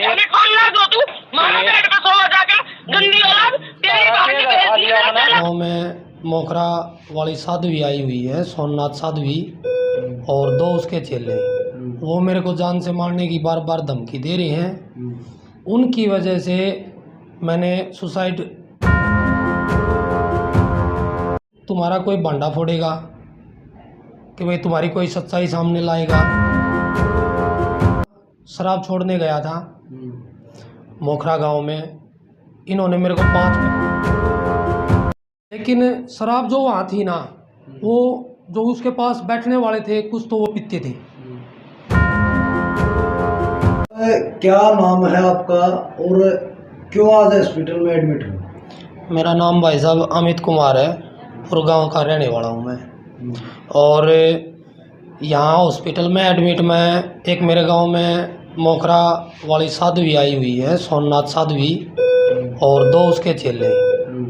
हमें खाना दो तू मारा पेट पे सो जाके गंदी औलाद तेरी भाभी के गाँव में मोखरा वाली साध्वी आई हुई है, सोमनाथ साध्वी, और दो उसके चेले। वो मेरे को जान से मारने की बार बार धमकी दे रही हैं। उनकी वजह से मैंने सुसाइड। तुम्हारा कोई भांडा फोड़ेगा कि भाई तुम्हारी कोई सच्चाई सामने लाएगा। शराब छोड़ने गया था मोखरा गांव में, इन्होंने मेरे को 5, लेकिन शराब जो वहाँ थी ना, वो जो उसके पास बैठने वाले थे कुछ तो वो पीते थे। क्या नाम है आपका और क्यों आज हॉस्पिटल में एडमिट हो? मेरा नाम भाई साहब अमित कुमार है और गांव का रहने वाला हूँ मैं। और यहाँ हॉस्पिटल में एडमिट मैं, एक मेरे गांव में मोखरा वाली साध्वी आई हुई है, सोमनाथ साध्वी, और दो उसके चेले।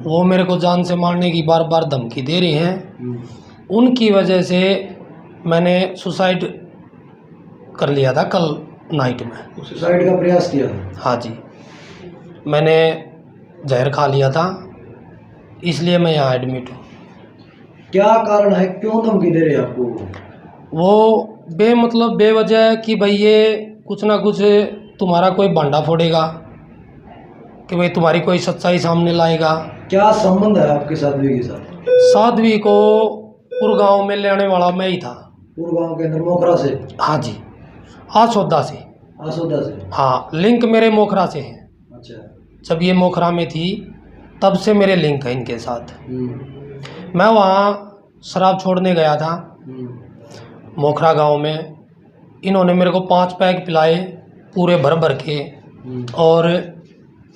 वो मेरे को जान से मारने की बार बार धमकी दे रही हैं। उनकी वजह से मैंने सुसाइड कर लिया था कल नाइट में। सुसाइड का प्रयास किया था? हाँ जी, मैंने जहर खा लिया था, इसलिए मैं यहाँ एडमिट हूँ। क्या कारण है, क्यों धमकी दे रहे हैं आपको? वो बेमतलब बेवजह कि भाई ये कुछ ना कुछ तुम्हारा कोई भांडा फोड़ेगा कि भाई तुम्हारी कोई सच्चाई सामने लाएगा। क्या संबंध है आपके साध्वी के साथ? साध्वी को पुरगांव में लेने वाला मैं ही था। पुरगांव के अंदर मोखरा से? हाँ जी, आसोदा से। आसोदा से? हाँ, लिंक मेरे मोखरा से है। अच्छा। जब ये मोखरा में थी तब से मेरे लिंक है इनके साथ। मैं वहाँ शराब छोड़ने गया था मोखरा गांव में, इन्होंने मेरे को 5 पैक पिलाए पूरे भर भर के। और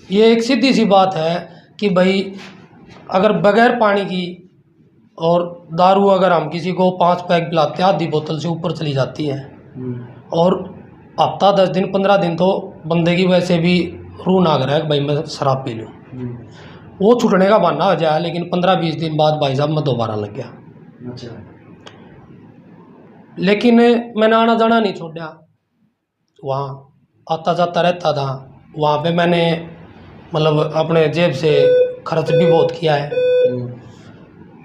ये एक सीधी सी बात है कि भाई अगर बगैर पानी की और दारू अगर हम किसी को 5 पैक पिलाते हैं, आधी बोतल से ऊपर चली जाती है। और हफ्ता 10 दिन 15 दिन तो बंदे की वैसे भी रूह ना करे भाई मैं शराब पी लूँ, वो छूटने का बहाना हो जाए। लेकिन 15-20 दिन बाद भाई साहब मैं दोबारा लग गया। अच्छा। लेकिन मैंने आना जाना नहीं छोड़ा, वहाँ आता जाता रहता था। वहाँ पे मैंने मतलब अपने जेब से खर्च भी बहुत किया है।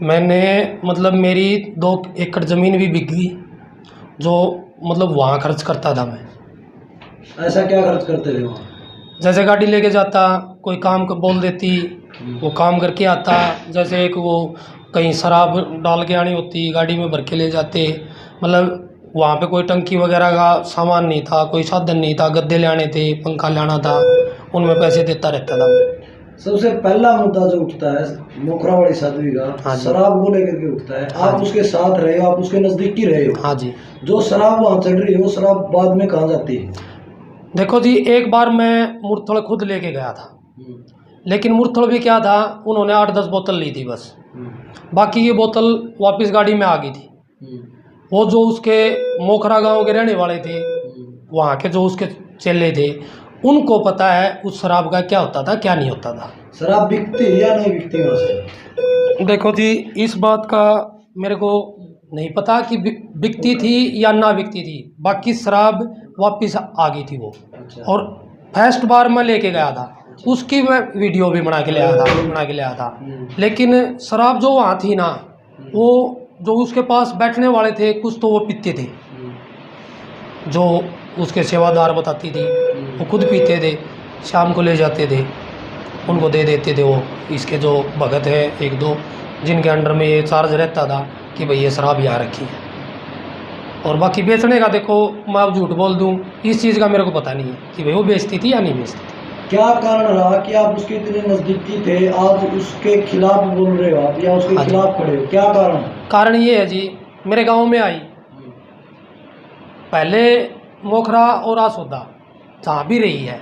मैंने मतलब मेरी 2 एकड़ ज़मीन भी बिक गई, जो मतलब वहाँ खर्च करता था मैं। ऐसा क्या खर्च करते थे वहाँ? जैसे गाड़ी लेके जाता, कोई काम को बोल देती, वो काम करके आता। जैसे एक वो कहीं शराब डाल के आनी होती, गाड़ी में भर के ले जाते। मतलब वहाँ पे कोई टंकी वगैरह का सामान नहीं था, कोई साधन नहीं था, गद्दे लाने थे, पंखा लाना था, उनमें पैसे देता रहता था मैं। सबसे पहला मुद्दा जो उठता है मोखरा वाली साध्वी का, हाँ जी। शराब को लेकर के उठता है। हाँ आप जी। उसके साथ रहे हो, आप उसके नजदीकी रहे हो। हाँ जी। जो शराब वहाँ चल रही है वो शराब बाद में कहाँ जाती है? देखो जी, एक बार मैं मुरथल खुद लेके गया था, लेकिन मुरथल भी क्या था, उन्होंने 8-10 बोतल ली थी बस। बाकी ये बोतल वापस गाड़ी में आ गई थी। वो जो उसके मोखरा गांव के रहने वाले थे, वहाँ के जो उसके चेले थे, उनको पता है उस शराब का क्या होता था क्या नहीं होता था। शराब बिकती है या नहीं बिकती वहाँ से? देखो जी, इस बात का मेरे को नहीं पता कि बिकती थी या ना बिकती थी। बाकी शराब वापस आ गई थी वो। अच्छा। और फर्स्ट बार मैं लेके गया था, उसकी मैं वीडियो भी बना के ले आया था। लेकिन शराब जो वहाँ थी ना, वो जो उसके पास बैठने वाले थे कुछ तो वो पीते थे। जो उसके सेवादार बताती थी, वो खुद पीते थे, शाम को ले जाते थे, उनको दे देते थे। वो इसके जो भगत है 1-2 जिनके अंडर में ये चार्ज रहता था कि भाई ये शराब यहाँ रखी है। और बाकी बेचने का देखो, मैं अब झूठ बोल दूँ, इस चीज़ का मेरे को पता नहीं है कि भाई वो बेचती थी या नहीं बेचती थी। क्या कारण रहा कि आप उसके इतने नजदीकी थे, आज उसके खिलाफ बोल रहे हो आप या उसके हाँ जी। खिलाफ खड़े हो? क्या कारण? कारण ये है जी, मेरे गांव में आई पहले मोखरा और आसोदा जहाँ भी रही है,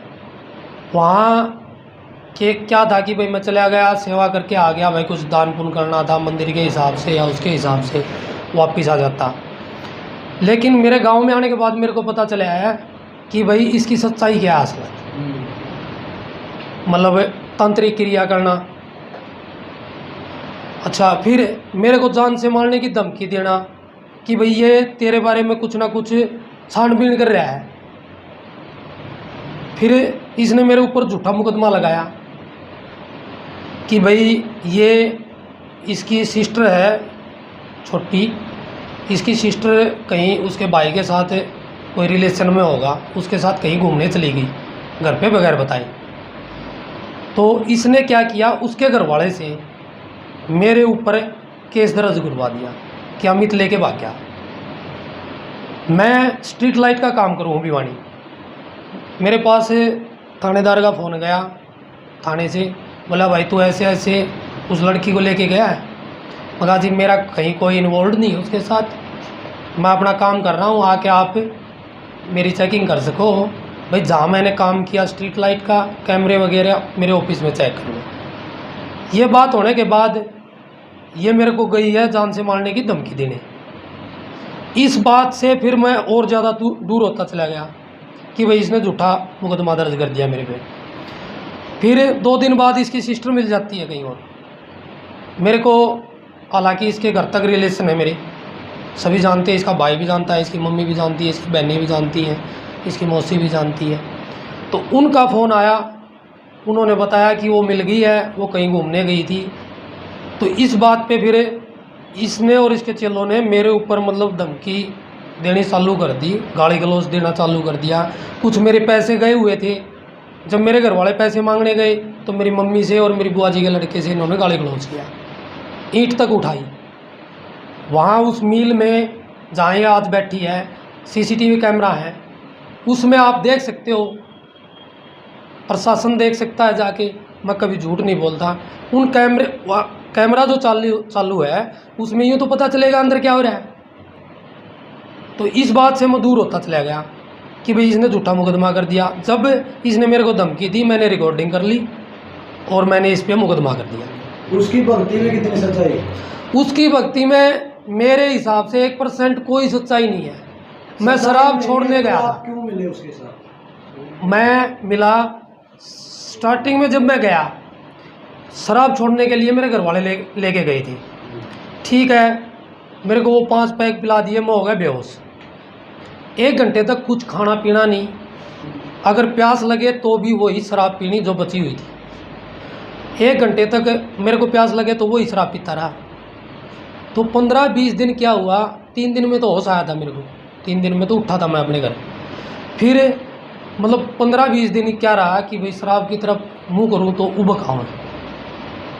वहाँ के क्या था कि भाई मैं चला गया, सेवा करके आ गया, भाई कुछ दान पुण्य करना था मंदिर के हिसाब से या उसके हिसाब से वापस आ जाता। लेकिन मेरे गांव में आने के बाद मेरे को पता चला है कि भाई इसकी सच्चाई क्या है असल में। मतलब तांत्रिक क्रिया करना। अच्छा, फिर मेरे को जान से मारने की धमकी देना कि भाई ये तेरे बारे में कुछ ना कुछ छानबीन कर रहा है फिर इसने मेरे ऊपर झूठा मुकदमा लगाया कि भाई ये इसकी सिस्टर है छोटी, इसकी सिस्टर कहीं उसके भाई के साथ कोई रिलेशन में होगा, उसके साथ कहीं घूमने चली गई घर पे बगैर बताए। तो इसने क्या किया, उसके घर वाले से मेरे ऊपर केस दर्ज करवा दिया कि अमित लेके भाग गया। मैं स्ट्रीट लाइट का काम करूँ भिवानी, मेरे पास थानेदार का फ़ोन गया थाने से, बोला भाई तू ऐसे ऐसे उस लड़की को लेके गया है। मगा जी मेरा कहीं कोई इन्वॉल्व नहीं है उसके साथ, मैं अपना काम कर रहा हूँ, आके आप मेरी चेकिंग कर सको। भाई जहाँ मैंने काम किया स्ट्रीट लाइट का कैमरे वगैरह मेरे ऑफिस में चेक कर लो। ये बात होने के बाद ये मेरे को गई है जान से मारने की धमकी देने। इस बात से फिर मैं और ज़्यादा दूर होता चला गया कि भाई इसने झूठा मुकदमा दर्ज कर दिया मेरे पे। फिर 2 दिन बाद इसकी सिस्टर मिल जाती है कहीं और मेरे को, हालांकि इसके घर तक रिलेशन है मेरे, सभी जानते हैं, इसका भाई भी जानता है, इसकी मम्मी भी जानती है, इसकी बहनें भी जानती हैं, इसकी मौसी भी जानती है। तो उनका फ़ोन आया, उन्होंने बताया कि वो मिल गई है, वो कहीं घूमने गई थी। तो इस बात पे फिर इसने और इसके चेलों ने मेरे ऊपर मतलब धमकी देनी चालू कर दी, गाली गलौज देना चालू कर दिया। कुछ मेरे पैसे गए हुए थे, जब मेरे घर वाले पैसे मांगने गए तो मेरी मम्मी से और मेरी बुआ जी के लड़के से इन्होंने गाली गलौज किया, ईंट तक उठाई। वहाँ उस मील में जहाँ ये आज बैठी है सीसीटीवी कैमरा है, उसमें आप देख सकते हो, प्रशासन देख सकता है जाके, मैं कभी झूठ नहीं बोलता। उन कैमरा जो चालू है उसमें यूँ तो पता चलेगा अंदर क्या हो रहा है। तो इस बात से मैं दूर होता चला गया कि भाई इसने झूठा मुकदमा कर दिया। जब इसने मेरे को धमकी दी मैंने रिकॉर्डिंग कर ली और मैंने इस पर मुकदमा कर दिया। उसकी भक्ति में कितनी सच्चाई है? उसकी भक्ति में मेरे हिसाब से 1% कोई सच्चाई नहीं है। मैं शराब छोड़ने गया था। क्यों मिले उसके साथ? मैं मिला स्टार्टिंग में, जब मैं गया शराब छोड़ने के लिए मेरे घर वाले लेके गए थे, ठीक है, मेरे को वो 5 पैक पिला दिए, मैं हो गया बेहोश। 1 घंटे तक कुछ खाना पीना नहीं, अगर प्यास लगे तो भी वही शराब पीनी जो बची हुई थी। 1 घंटे तक मेरे को प्यास लगे तो वही शराब पीता रहा। तो 15-20 दिन क्या हुआ, 3 दिन में तो होश आया था मेरे को, 3 दिन में तो उठा था मैं अपने घर। फिर मतलब 15-20 दिन क्या रहा कि भाई शराब की तरफ मुँह करूँ तो उबक आऊँ।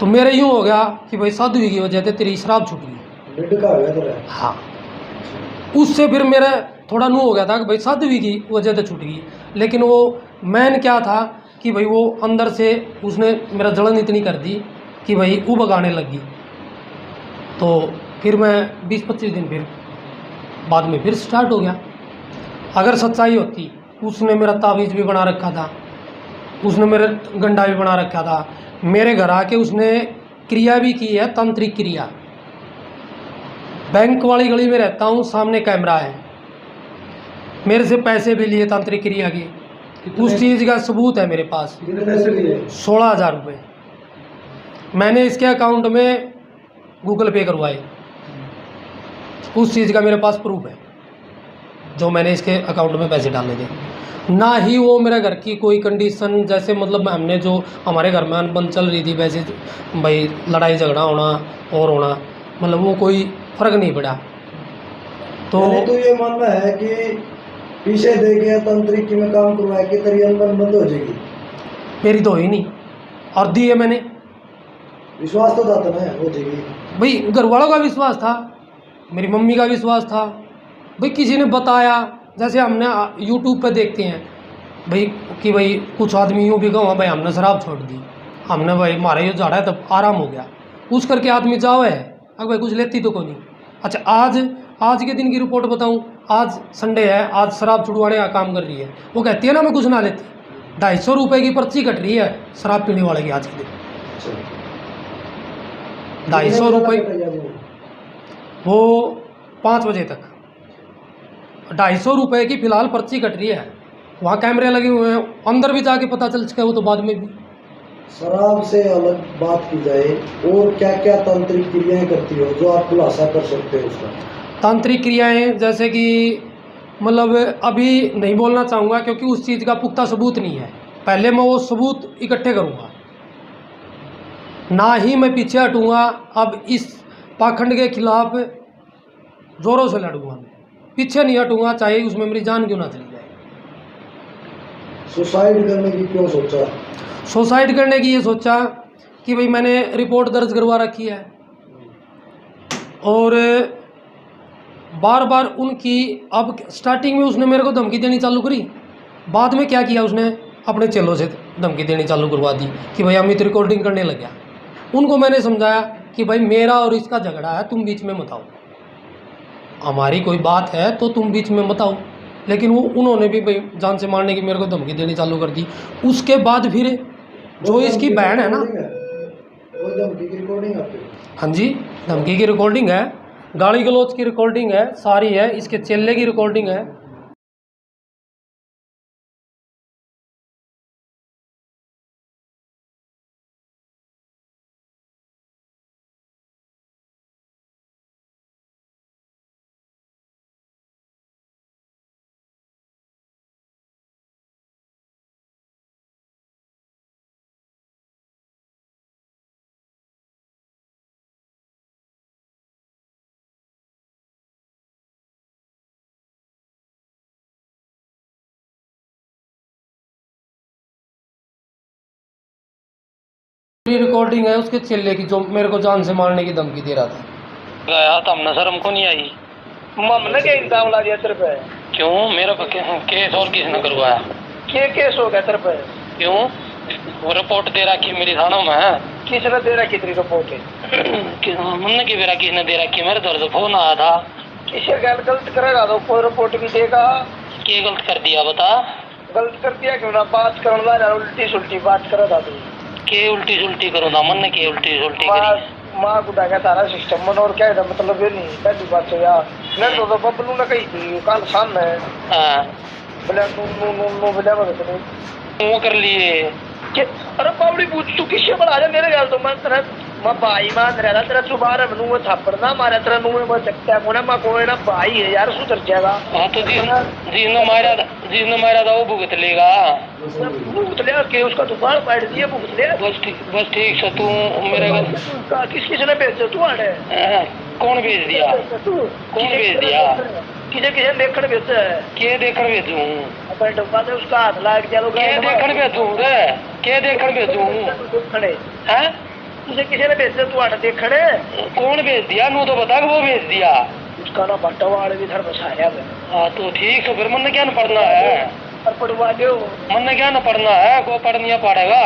तो मेरे यूँ हो गया कि भाई साधु की वजह से तेरी शराब छूट गई। हाँ, उससे फिर मेरा थोड़ा नू हो गया था कि भाई साध्वी की वजह से छूट गई। लेकिन वो मैन क्या था कि भाई वो अंदर से उसने मेरा जलन इतनी कर दी कि भाई उबक आने लगी। तो फिर मैं 20-25 दिन फिर बाद में फिर स्टार्ट हो गया। अगर सच्चाई होती, उसने मेरा तावीज़ भी बना रखा था, उसने मेरा गंडा भी बना रखा था, मेरे घर आके उसने क्रिया भी की है, तांत्रिक क्रिया। बैंक वाली गली में रहता हूँ, सामने कैमरा है, मेरे से पैसे भी लिए तांत्रिक क्रिया के, उस चीज़ का सबूत है मेरे पास। 16,000 रुपये मैंने इसके अकाउंट में गूगल पे करवाए, उस चीज़ का मेरे पास प्रूफ है जो मैंने इसके अकाउंट में पैसे डाले थे। ना ही वो मेरे घर की कोई कंडीशन, जैसे मतलब हमने जो हमारे घर में अनबन चल रही थी वैसे भाई लड़ाई झगड़ा होना और होना, मतलब वो कोई फ़र्क नहीं पड़ा। तो ये मानना है कि पीछे दे गया तंत्रिकी में काम करवाया कि तेरी अनबन बंद हो जाएगी? मेरी तो ही नहीं, और दी है मैंने, विश्वास तो था ना हो जाएगी। भाई घर वालों का विश्वास था, मेरी मम्मी का विश्वास था, भाई किसी ने बताया, जैसे हमने यूट्यूब पे देखते हैं भाई कि भाई कुछ आदमी यूँ भी कहो भाई हमने शराब छोड़ दी, हमने भाई मारा ये झाड़ा है तब आराम हो गया, उस करके आदमी जाओ है अगर भाई कुछ लेती तो को नहीं। अच्छा आज के दिन की रिपोर्ट बताऊं, आज संडे है, आज शराब छुड़वाने का काम कर रही है, वो कहती है ना मैं कुछ ना लेती, 250 रुपये की पर्ची कट रही है शराब पीने वाले की आज के दिन। 250 रुपये, वो 5 बजे तक 250 रुपये की फ़िलहाल पर्ची कट रही है। वहाँ कैमरे लगे हुए हैं, अंदर भी जाके पता चल चुका है वो तो बाद में भी। शराब से अलग बात की जाए और क्या क्या तांत्रिक क्रियाएं करती हो जो आप खुलासा कर सकते हो उसका? तांत्रिक क्रियाएं जैसे कि मतलब अभी नहीं बोलना चाहूँगा क्योंकि उस चीज़ का पुख्ता सबूत नहीं है। पहले मैं वो सबूत इकट्ठे करूँगा, ना ही मैं पीछे हटूँगा। अब इस पाखंड के खिलाफ ज़ोरों से लड़ूँगा, मैं पीछे नहीं हटूँगा, चाहे उसमें मेरी जान क्यों ना चली जाए। सुसाइड करने की क्यों सोचा? सुसाइड करने की ये सोचा कि भाई मैंने रिपोर्ट दर्ज करवा रखी है और बार बार उनकी, अब स्टार्टिंग में उसने मेरे को धमकी देनी चालू करी, बाद में क्या किया उसने अपने चेलों से धमकी देनी चालू करवा दी कि भाई अमित रिकॉर्डिंग करने लग गया। उनको मैंने समझाया कि भाई मेरा और इसका झगड़ा है, तुम बीच में मत आओ, हमारी कोई बात है तो तुम बीच में मत आओ। लेकिन उन्होंने भी भाई जान से मारने की मेरे को धमकी देनी चालू कर दी। उसके बाद फिर जो इसकी बहन है ना, वो धमकी की रिकॉर्डिंग आपकी? हाँ जी, धमकी की रिकॉर्डिंग है, गाली गलौज की रिकॉर्डिंग है, सारी है, इसके चेले की रिकॉर्डिंग है। रिकॉर्डिंग है उसके चेले की जो मेरे को जान से मारने की धमकी दे रहा था। गया तो हमने शर्म को नहीं आई। हमने क्या इल्जाम ला दिया तेरे पे? क्यों? मेरा केस और किसने करवाया? केस हो गया तेरे पे? क्यों? वो रिपोर्ट दे रखी मेरी थानों में। किसने दे रखी तेरी रिपोर्ट? हमने की बेरा किसने दे रखी? मेरे तरफ से फोन आया था। किसे गलत करेगा तो कोई रिपोर्ट भी देगा। क्या गलत कर दिया बता? गलत कर दिया क्यों ना? बात करना यार, उल्टी सुल्टी बात कर रहा तू। के उल्टी सुल्टी करो ना, मन ने के उल्टी सुल्टी करी? माँ को डागा सारा सिस्टम मन, और क्या है मतलब ये नहीं पहली बात है यार। मैं तो बबलू ने कही थी कल सामने। हाँ बोले नो बोले वो कर लिए। अरे पावड़ी पूछ तू किससे बना जा मेरे गाल तो मैं तेरा मैं भाई मान रहा तेरा सुबार है नू थप्पड़ ना मारा तेरा नू में चकता कोना मैं कोई ना भाई है यार सुधर जाएगा। हां तो जिसने मारा था वो भुगत लेगा। भुगत ले के उसका दुकान पाड़ दिए भुगत ले। बस ठीक से तू मेरे का किसने भेज तू आड़े? कौन भेज दिया? कौन भेज दिया? किसे देखकर भेज के देखकर भेजूं? अपन डब्बा से उसका हाथ लाग जालो के देखकर भेजूं रे? के देखकर भेजूं? खड़े हैं किसे ने भेज दिया तू आटा देख खड़े? कौन भेज दिया? नू तो बता वो भेज दिया। उसका ना बट्टावाड़ भी धर बसाया है। हाँ तो ठीक है फिर मन क्या न पढ़ना है? और पढ़वा दो। मन क्या न पढ़ना है? को पढ़निया पड़ेगा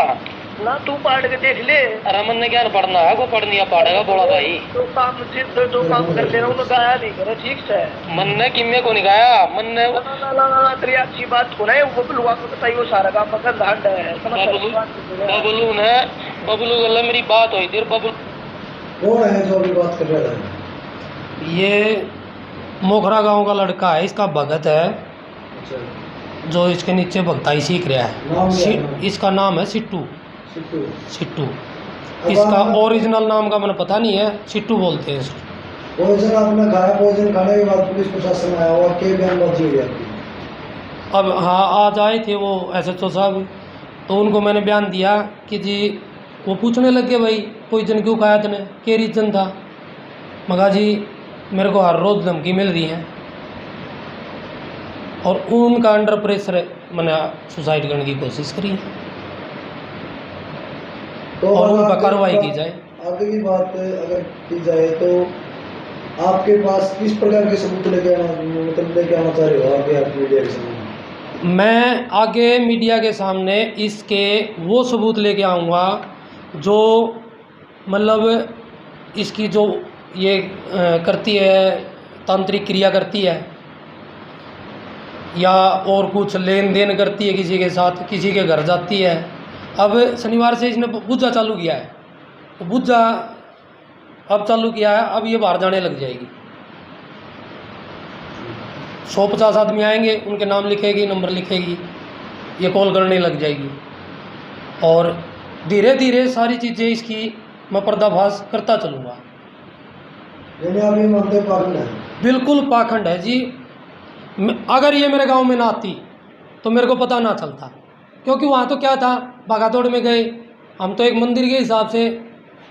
ना, तू पढ़ के देख ले। अरे मन क्या न पढ़ना है? को पढ़निया पड़ेगा बोला भाई। तो काम जो काम कर ले रहा हूँ गाया नहीं करे ठीक से। मन ने किम्मे को नहीं गाया मन ने ना तेरी अच्छी बात को नहीं वो बबलू आपको बताइए वो सारा काम मगर धांड है। बबलू ने बबलू गल्ला मेरी बात हुई थी। बबलू कौन है जो अभी बात कर रहा था? ये मोखरा गांव का लड़का है, इसका भगत है। अच्छा। जो इसके नीचे भगताई सीख रहा है। इसका नाम है सिट्टू। सिट्टू इसका ओरिजिनल नाम का मैंने पता नहीं है, सिट्टू बोलते हैं इसको। भोजन आपने खाया, भोजन खाने के बाद पुलिस प्रशासन आया और के बयानबाजी हुई आपकी? अब हाँ आज आए थे वो SHO साहब, तो उनको मैंने बयान दिया कि जी वो पूछने लगे भाई कोई जन क्यों खाया तूने, क्या रीजन था? मगा जी मेरे को हर रोज़ धमकी मिल रही है और उनका अंडर प्रेशर मैंने सुसाइड करने की कोशिश करी है तो और उन पर कार्रवाई की जाए। आगे की बात अगर की जाए तो आपके पास किस प्रकार के सबूत लेके आना चाह रहे हो आगे आप मीडिया के सामने? मैं आगे मीडिया के सामने इसके वो सबूत लेके आऊँगा जो मतलब इसकी जो ये करती है तांत्रिक क्रिया करती है या और कुछ लेन देन करती है किसी के साथ, किसी के घर जाती है। अब शनिवार से इसने बुज्जा चालू किया है, तो बुज्जा अब चालू किया है, अब ये बाहर जाने लग जाएगी। 150 आदमी आएंगे, उनके नाम लिखेगी, नंबर लिखेगी, ये कॉल करने लग जाएगी और धीरे धीरे सारी चीज़ें इसकी मैं पर्दाफाश करता चलूँगा। पाखंड है? बिल्कुल पाखंड है जी। अगर ये मेरे गांव में ना आती तो मेरे को पता ना चलता, क्योंकि वहाँ तो क्या था, भागादौड़ में गए हम तो, एक मंदिर के हिसाब से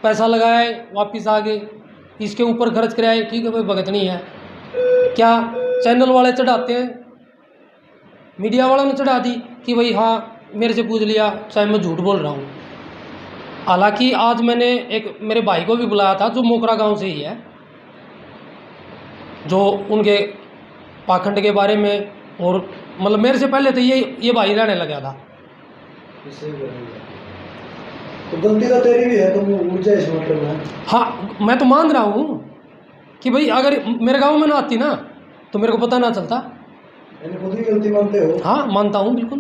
पैसा लगाए वापस आ गए, इसके ऊपर खर्च कराए, ठीक है भाई भगत नहीं है। क्या चैनल वाले चढ़ाते हैं, मीडिया वालों ने चढ़ा दी कि भाई हाँ मेरे से पूछ लिया, चाहे मैं झूठ बोल रहा हूँ। हालांकि आज मैंने एक मेरे भाई को भी बुलाया था जो मोखरा गांव से ही है, जो उनके पाखंड के बारे में, और मतलब मेरे से पहले तो ये भाई रहने लगा था। तो गलती तो तेरी भी है, तुम ऊर्जा इस मैटर में। हाँ मैं तो मान रहा हूँ कि भाई अगर मेरे गांव में ना आती ना तो मेरे को पता ना चलता। खुद ही गलती मानते हो? हाँ मानता हूँ बिल्कुल।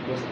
बस